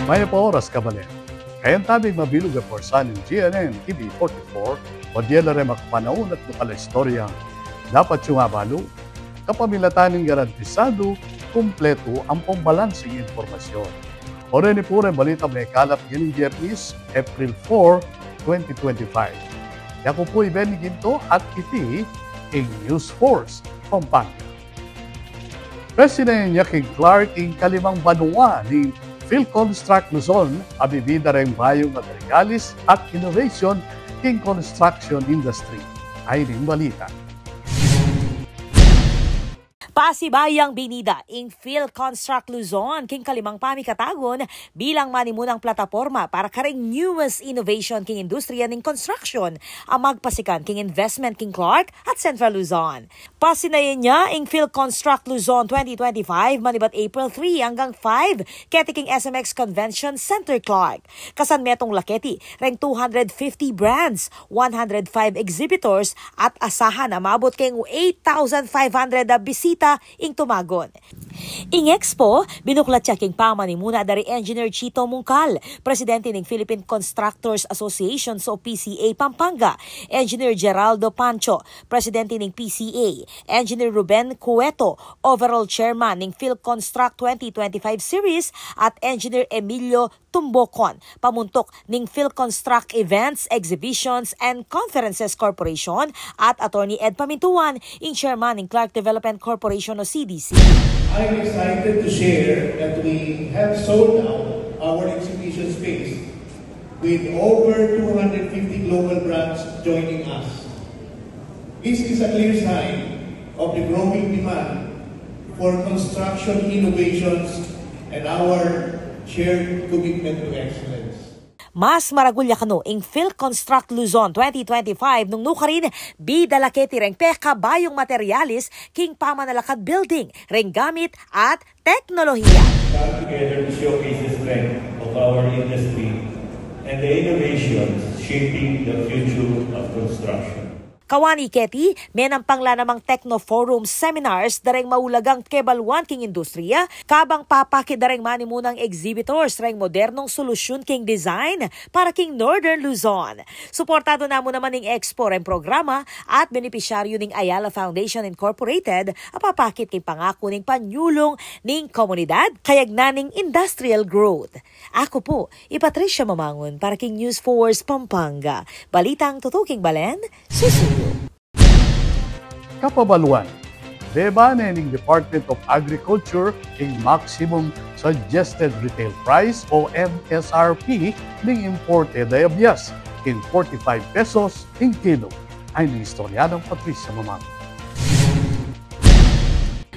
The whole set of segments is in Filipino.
May oras ka balik. Kayang tabing mabilog ang porsan ng GNN TV44 o diyan na rin makapanaon at lokal na istorya. Dapat yung abalo, kapamilatanin garantisado, kumpleto ang pambalansing informasyon. O rin po rin balita may kalap ng Biyernes, April 4, 2025. Ako po'y Benny Ginto at iti ang News Force, Pampanga. President Joaquin Clark ang kalimang banwa ni PhilConstruct Luzon, abibida rin bayong materialis at innovation king construction industry. Ay rin balita. Pasibayang binida ing PhilConstruct Luzon king kalimang pamikatagon bilang manimunang plataporma para karing newest innovation king industriya ning construction ang magpasikan king investment king Clark at Central Luzon. Pasinayan niya ing PhilConstruct Luzon 2025 manibat April 3 hanggang 5 keti king SMX Convention Center Clark. Kasan metong laketi reng 250 brands, 105 exhibitors at asahan na mabot king 8,500 na bisita ing tumagon. Ing Expo, binuklat siya king pamanimuna dari Engineer Chito Mungkal, Presidente ng Philippine Constructors Association o PCA Pampanga, Engineer Geraldo Pancho, Presidente ng PCA, Engineer Ruben Cueto, Overall Chairman ng PhilConstruct 2025 Series at Engineer Emilio Tumbocon, pamuntok ng PhilConstruct Events, Exhibitions and Conferences Corporation at Attorney Ed Pamintuan, in Chairman ng Clark Development Corporation o CDC. I'm excited to share that we have sold out our exhibition space with over 250 global brands joining us. This is a clear sign of the growing demand for construction innovations and our shared commitment to excellence. Mas maragulya kano ing PhilConstruct Luzon 2025 nung nukarin bidalaketi reng peka bayong materialis king pamanalakad building, reng gamit at teknolohiya. Come together to showcase the strength of our industry and the innovations shaping the future of construction. Kawani keti, menang pangla namang Techno Forum seminars dareng maulagang kebalwan king industriya, kabang papaki dareng manimunang exhibitors reng modernong solusyon king design para king Northern Luzon. Suportado namo naman ning Expo reng programa at benepisyaryo ning Ayala Foundation Incorporated, apapakit king pangako ning panyulong ning komunidad kayag naning industrial growth. Ako po, Patricia Mamangon para king News Force Pampanga. Balitang tutuking balen, susunod. Kapabaluan, deba na ng Department of Agriculture ang maximum suggested retail price o MSRP ng imported na bias in 45 pesos in kilo. Ay ng istorya ng Patricia Mamang.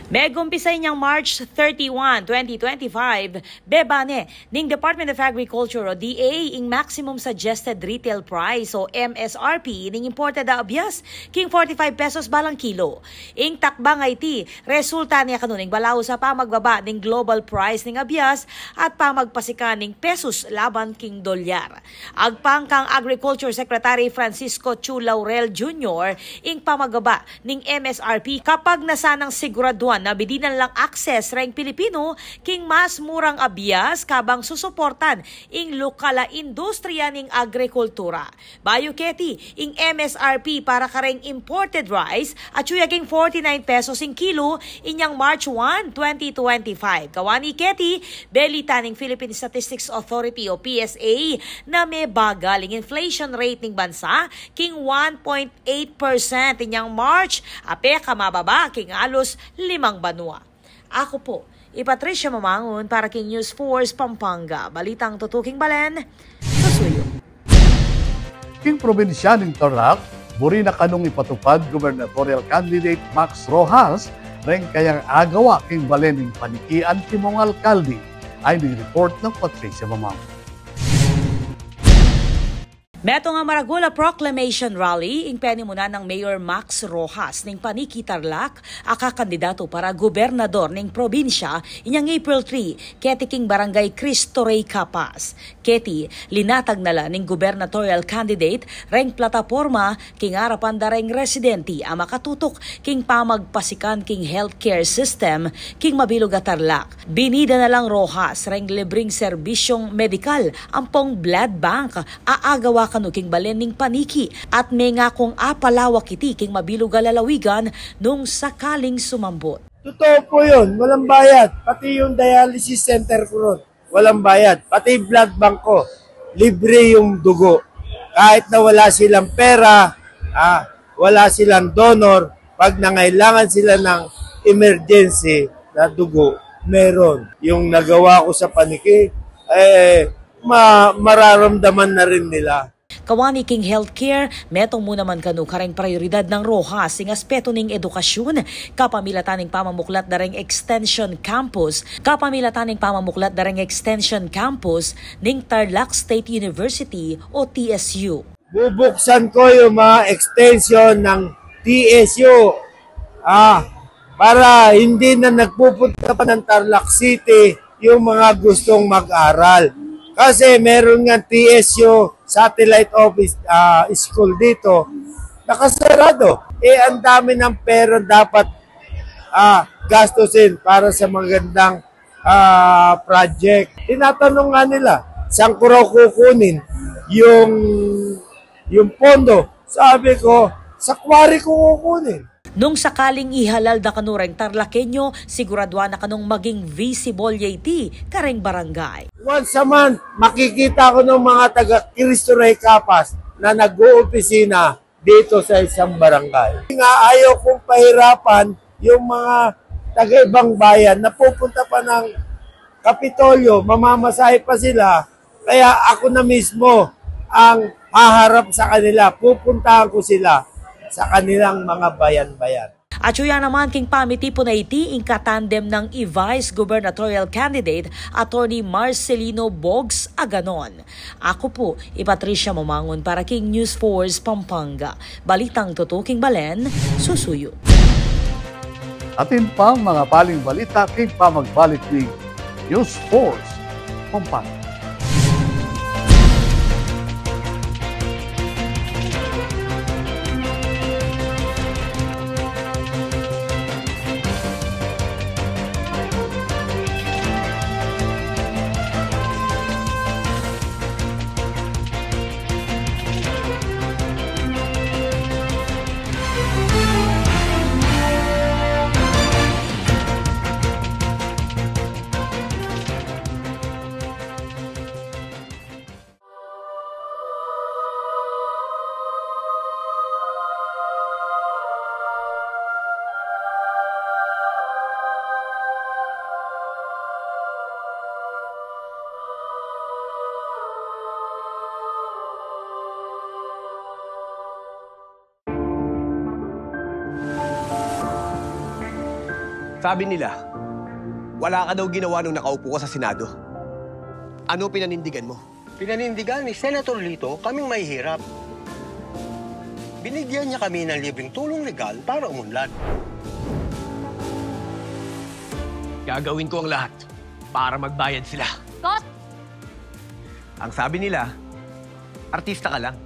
Megumpisay niyang March 31, 2025, bebane ning Department of Agriculture o DA ing maximum suggested retail price o MSRP ning imported na abyas king 45 pesos balang kilo. Ing takbang IT, resulta niya kanuning balaw sa pamagbaba ning global price ning abyas at pamagpasikan ning pesos laban king dolyar. Agpang kang Agriculture Secretary Francisco Chu Laurel Jr. ing pamagbaba ning MSRP kapag nasanang siguraduan na bidinan lang access reng Pilipino king mas murang abyas kabang susuportan ing lokal na industriya ning agrikultura. Bayo keti ing MSRP para kareng imported rice at suya king 49 pesos ing kilo inyang March 1, 2025. Kawani keti belita ning Philippine Statistics Authority o PSA na may bagal ing inflation rate ning bansa king 1.8% inyang March ape kamababa king alos 5 banwa. Ako po, Patricia Mamangon para king News Force Pampanga. Balitang tutuking balen, susuyo. King probinsya ng Tarlac, buri na kanong ipatupad gubernatorial candidate Max Rojas, ren kayang agawa king balen ng panikian timong alkalde, ay ng report ng Patricia Mamangon. Meto nga Maragula Proclamation Rally, ingpeni muna ng Mayor Max Rojas ning Paniki Tarlac, kandidato para gobernador ning probinsya inyang April 3, keti king Barangay Cristo Rey Capas. Keti, linatag nala ning gubernatorial candidate reng plataporma king arapan da reng residenti ang makatutok king pamagpasikan king healthcare system king mabilog a Tarlac. Binida na lang Rojas reng libreng serbisyong medikal ampong blood bank aagawa kanu king balen ning Paniki at may nga kung apalawak iti king mabilog a lalawigan nung sakaling sumambot. Totoo po yun, walang bayad. Pati yung dialysis center ko ron, walang bayad. Pati blood bank ko, libre yung dugo. Kahit na wala silang pera, wala silang donor, pag nangailangan sila ng emergency na dugo, meron. Yung nagawa ko sa Paniki, mararamdaman na rin nila. Kawani king healthcare, metong muna man kanu kareng prioridad ng Rojas sing aspeto ning edukasyon, kapamilataning pamamuklat dareng extension campus, ning Tarlac State University o TSU. Bubuksan ko yung mga extension ng TSU para hindi na nagpupunta pa ng Tarlac City yung mga gustong mag-aral. Kasi meron nga TSU satellite office school dito, nakasarado. Ang dami ng pera dapat gastusin para sa magandang project. Tinatanong nga nila, saan ko raw kukunin yung pondo? Sabi ko, sa quarry ko kukunin. Nung sakaling ihalal da kanureng Tarlakenyo, siguradwa na kanong maging visible yati kareng barangay. Once a month, makikita ko ng mga taga Cristo Rey Capas na nag-uopisina dito sa isang barangay. Nga ayaw kong pahirapan yung mga taga-ibang bayan na pupunta pa ng Kapitolyo, mamamasahe pa sila. Kaya ako na mismo ang haharap sa kanila, pupuntahan ko sila sa kanilang mga bayan-bayan. At suya naman king pamiti po na iti ing katandem ng i-vice gubernatorial candidate Attorney Marcelino Bogs Aganon. Ako po, Patricia Momangon para king News Force Pampanga. Balitang tutuking balen, susuyo. Atin pang mga paling balita king pamagbalik ni News Force Pampanga. Sabi nila, wala ka daw ginawa nung nakaupo ka sa Senado. Ano pinanindigan mo? Pinanindigan ni Senator Lito kaming mahihirap. Binigyan niya kami ng libreng tulong legal para umunlad. Gagawin ko ang lahat para magbayad sila. Boss! Ang sabi nila, artista ka lang.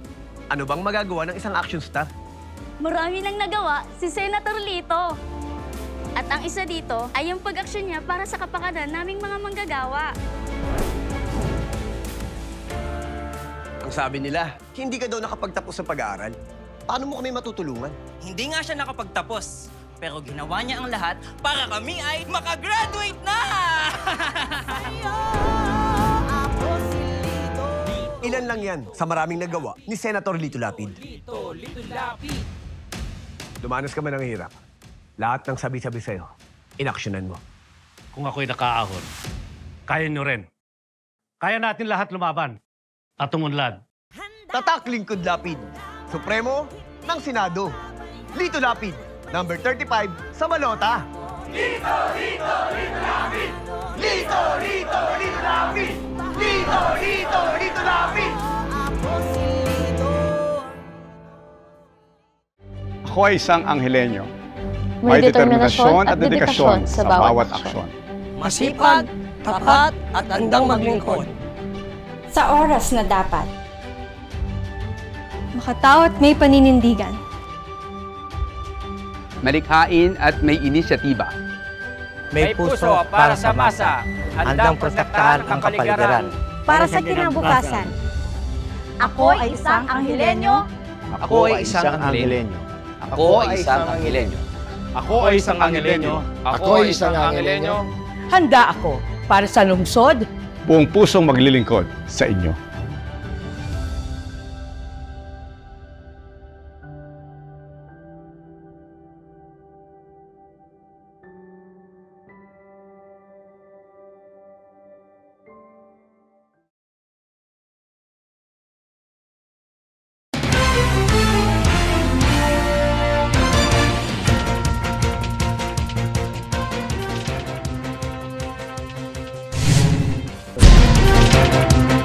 Ano bang magagawa ng isang action star? Marami nang nagawa si Senator Lito. At ang isa dito ay yung pag-aksyon niya para sa kapakanan naming mga manggagawa. Ang sabi nila, hindi ka daw nakapagtapos sa pag-aaral. Paano mo kami matutulungan? Hindi nga siya nakapagtapos, pero ginawa niya ang lahat para kami ay makagraduate na! Ilan lang yan sa maraming nagawa ni Senator Lito Lapid. Dumanas ka man ng hirap. Lahat ng sabi-sabi sa'yo, inaksyonan mo. Kung ako'y nakaahon, kaya nyo rin. Kaya natin lahat lumaban at umunlad. Tatak Lingkod Lapid, Supremo ng Senado. Lito Lapid, number 35 sa balota. Lito, Lito, Lito Lapid! Lito, Lito, Lito Lapid! Lito, Lito, Lito Lapid! Ako ay isang Anghelenyo. May determinasyon at dedikasyon sa bawat aksyon. Masipag, tapat at handang maglingkod. Sa oras na dapat. Makatao at may paninindigan. Malikhain at may inisyatiba. May puso para sa masa, handang protektahan ang kapaligiran. Para sa kinabukasan. Ako ay isang Anghelenyo. Ako ay isang Anghelenyo. Ako ay isang Anghelenyo. Ako ay isang Anghelenyo. Ako ay isang Anghelenyo. Handa ako para sa lungsod. Buong pusong maglilingkod sa inyo.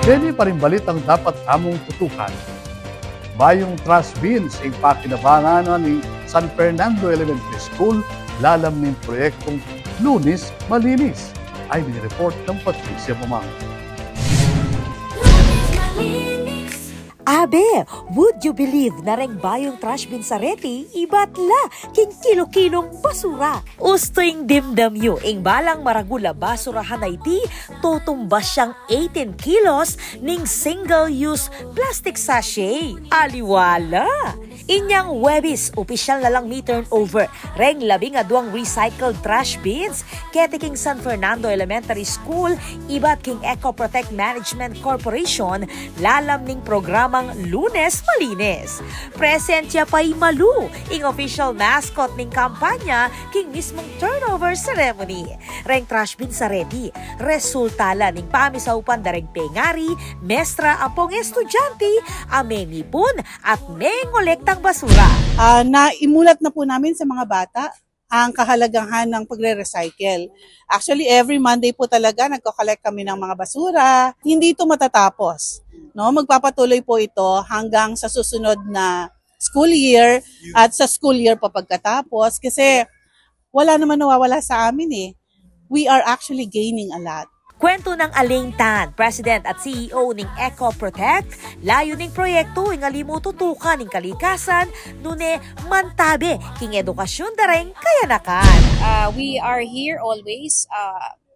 Dili pa rin balitang dapat among tutukan. Bayong trash bins ang pakinabanganan ni San Fernando Elementary School lalam ng proyektong Lunes Malinis. Ay report ng Patricia Mamang. Abe, would you believe na ring bayong trash bin sa reti, ibatla, king kilo-kilong basura. Ustoing dimdam yu, ing balang maragula basurahan ay di, tutumbas siyang 18 kilos ning single-use plastic sachet. Aliwala! Inyang Webis, opisyal na lang ni turnover. Reng 12 recycled trash bins. Ketiking San Fernando Elementary School, ibat king Eco Protect Management Corporation, lalam ning programang Lunes Malinis. Presensya pa'y malu, ing official mascot ning kampanya, king mismong turnover ceremony. Reng trash bin sa ready. Resultala ning pamisaupan dareng pengari, mestra apong estudyante, amenipon at mengolektang basura. Naimulat na po namin sa mga bata ang kahalagahan ng pagre-recycle. Actually, every Monday po talaga nagko-collect kami ng mga basura. Hindi ito matatapos. No, magpapatuloy po ito hanggang sa susunod na school year at sa school year pa pagkatapos kasi wala naman nawawala sa amin eh. We are actually gaining a lot. Kwento ng Aling Tan, President at CEO ng Eco Protect, layo ning proyekto ing alimututukan ng kalikasan, nune mantabe king edukasyon dareng kayanakan. We are here always,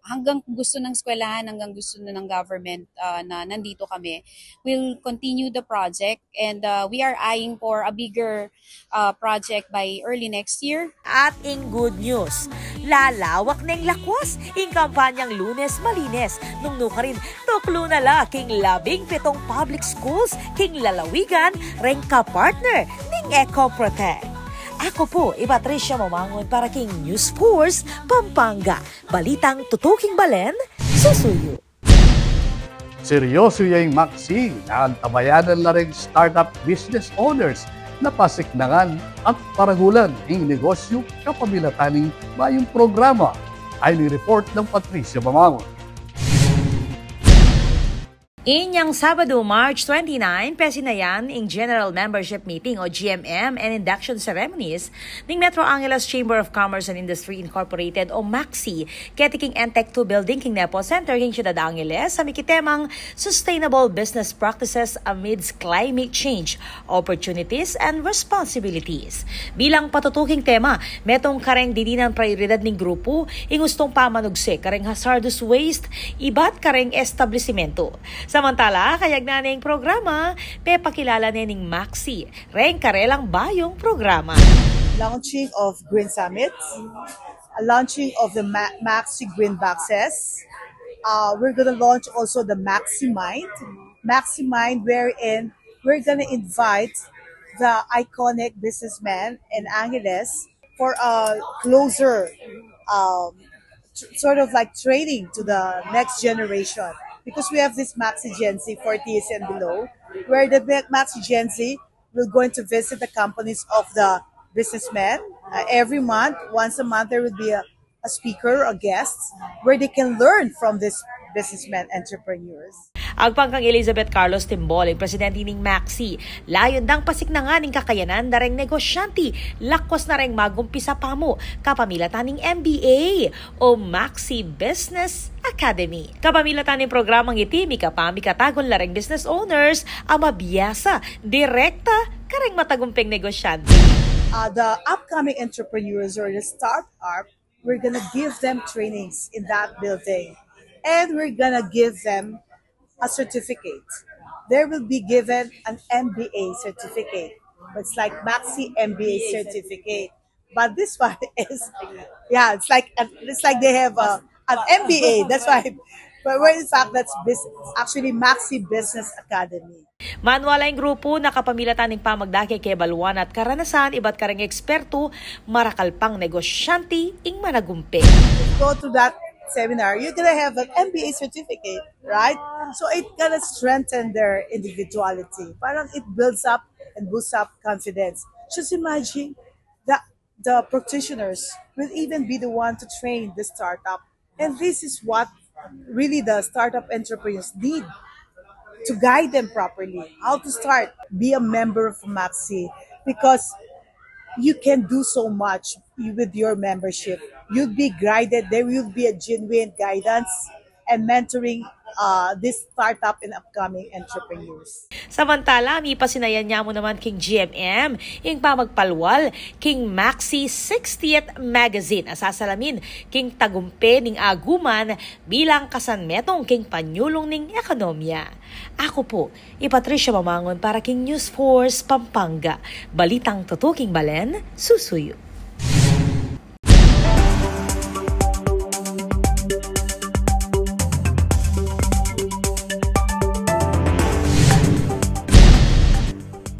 hanggang gusto ng eskwelahan, hanggang gusto na ng government na nandito kami. We'll continue the project and we are eyeing for a bigger project by early next year. At in good news, lalawak ng lakwas in kampanyang Lunes Malinis. Nung rin, tuklo na la king 17 public schools king lalawigan, reng ka-partner ning Eco Protect. Ako po, Patricia Mamangon para king News Force, Pampanga. Balitang tutuking balen, susuyo. Seryoso yung Maxi na antabayanan na rin startup business owners na pasiknangan at paragulan ng negosyo kapamilataning bayong programa. Ay ni-report ng Patricia Mamangon. Inyang Sabado, March 29, pesinayan ing General Membership Meeting o GMM and Induction Ceremonies ng Metro Angeles Chamber of Commerce and Industry Incorporated o MAXI, ketiking NTEC 2 Building king Nepo Center king Ciudad Angeles sa mikitemang Sustainable Business Practices Amidst Climate Change, Opportunities and Responsibilities. Bilang patutuking tema, metong kareng didinan prioridad ning grupo ing gustong pamanugse kareng hazardous waste, ibat kareng establishmento. Samantala, kayag na ning programa, pepakilala ning Maxi, reng karelang bayong programa. Launching of Green Summit, launching of the Maxi Green Boxes. We're going to launch also the Maxi Mind, wherein we're going to invite the iconic businessman in Angeles for a closer sort of like training to the next generation. Because we have this Maxi Gen Z 40s and below, where the Maxi Gen Z will going to visit the companies of the businessmen. Every month, once a month, there will be a speaker, a guest, where they can learn from these businessmen, entrepreneurs. Ang pangkang Elizabeth Carlos Timboling, presidente ning Maxi, layon dang pasiknangan ning kakayanan dareng negosyante, lakwas na reng magumpisa pa mo kapamilatan ning MBA o Maxi Business Academy. Kapamilatan ning programang iti, mikatagon lareng business owners ang mabiyasa, direkta, kareng matagumping negosyante. The upcoming entrepreneurs or the startup, we're gonna give them trainings in that building. And we're gonna give them a certificate. They will be given an MBA certificate. It's like Maxi MBA certificate. But this one is, yeah, it's like they have an MBA. That's why, but in fact, that's actually Maxi Business Academy. Manualaing grupo na kapamilatan ng pamagdaki kay baluan at karanasan, iba't kareng eksperto, marakalpang negosyante, ing managumpi. Go to that seminar, you're gonna have an MBA certificate, right? So it gonna strengthen their individuality. Parang it builds up and boosts up confidence. Just imagine that the practitioners will even be the one to train the startup. And this is what really the startup entrepreneurs need, to guide them properly, how to start, be a member of Maxi, because you can do so much with your membership. You'll be guided, there will be a genuine guidance and mentoring this startup and upcoming entrepreneurs. Samantala, may pasinayan niya mo naman king GMM, yung pamagpalwal, king Maxi 60th Magazine, asasalamin, king tagumpe ning aguman, bilang kasanmetong king panyulong ning ekonomiya. Ako po, Patricia Mamangon para king News Force Pampanga. Balitang tutuking Balen, susuyo.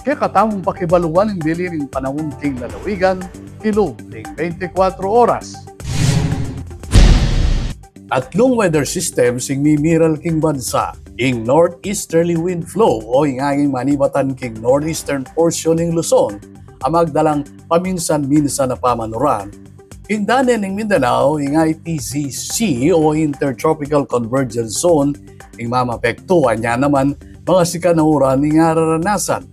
Kaya katamong pakibaluan ng bilin ng panahon king lalawigan, kilo ng 24 oras. Tatlong weather system sing mimiral king bansa, ing northeasterly wind flow o inganging manibatan king northeastern portion ng Luzon, ang magdalang paminsan-minsan na pamanuran, king danen ng Mindanao, ing ITCC o Intertropical Convergence Zone, ing mamapektuan niya naman mga sikanahuran ng araranasan.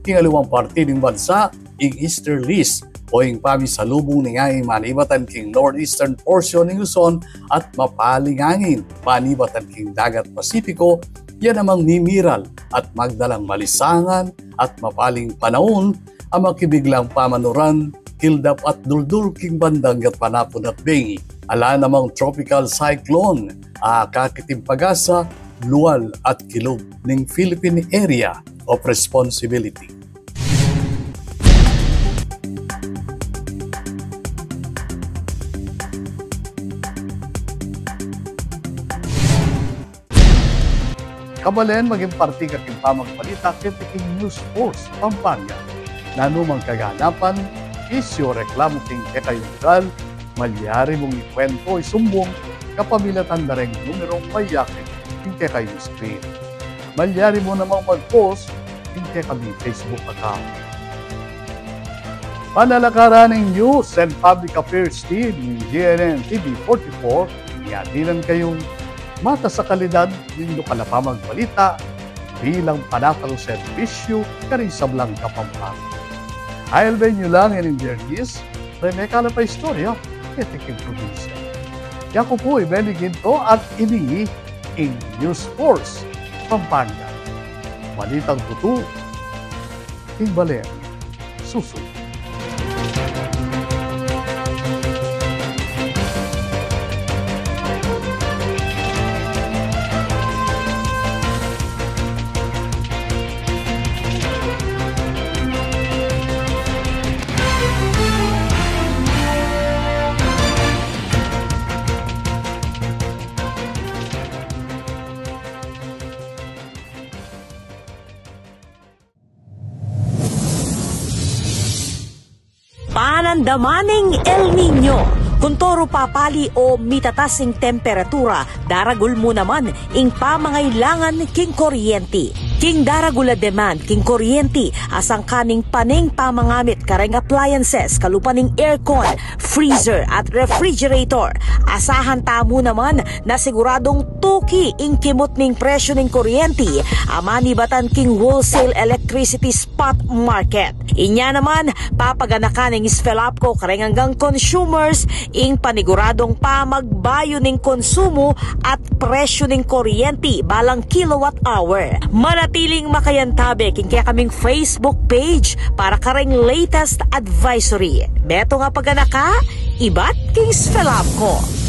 Kingalawang parte ng bansa, ing easterlies o ing pamisalubong ng angin manibatan king northeastern portion ng Luzon at mapaling angin manibatan king dagat Pasipiko, yan namang mimiral at magdalang malisangan at mapaling panahon ang makibiglang pamanuran, kildap at duldul king bandang at panapon at bengi. Ala namang tropical cyclone, kakitim pagasa, luwal at kilog ng Philippine Area of Responsibility. Kabalen, maging parti ka king pamagbalita kitiking News Force Pampanga. Nanumang kaganapan, isyo reklamo king kekayugal, malyari mong ikwento isumbong, kapamilatan na rin numerong mayakin king kekayo screen. Malyari mo namang mag-post king kami Facebook account. Panalakaran ng News and Public Affairs Team ng GNN TV44, iatinan kayong mata sa kalidad ng lokalapamang balita bilang panatang serbisyo karisablang Kapampangan. Hailben nyo lang in Bernice, Rene Calapa Istorya, Ketiking Provincia. Yako po ibenigin to at ini in News Force Pampanga. Balitang tutu, King Balen, susunod. Panandamaning El Nino Kung toro papali o mitatasing temperatura, daragul mo naman ing pamangailangan king kuryente. King daragula demand king kuryente asang kaning paning pamangamit kareng appliances kalupaning aircon, freezer at refrigerator. Asahan tamo naman na siguradong tuki ing kimot ning presyo ning kuryente amani batan king wholesale electricity spot market. Inya naman papaganakan ning Sfelapco kareng hanggang consumers ing paniguradong pamagbayo ning konsumo at presyo ning kuryente balang kilowatt hour. Manatiling makayantabe king kaya kaming Facebook page para kareng latest advisory. Beto nga paganaka, ibat king Sfelapco.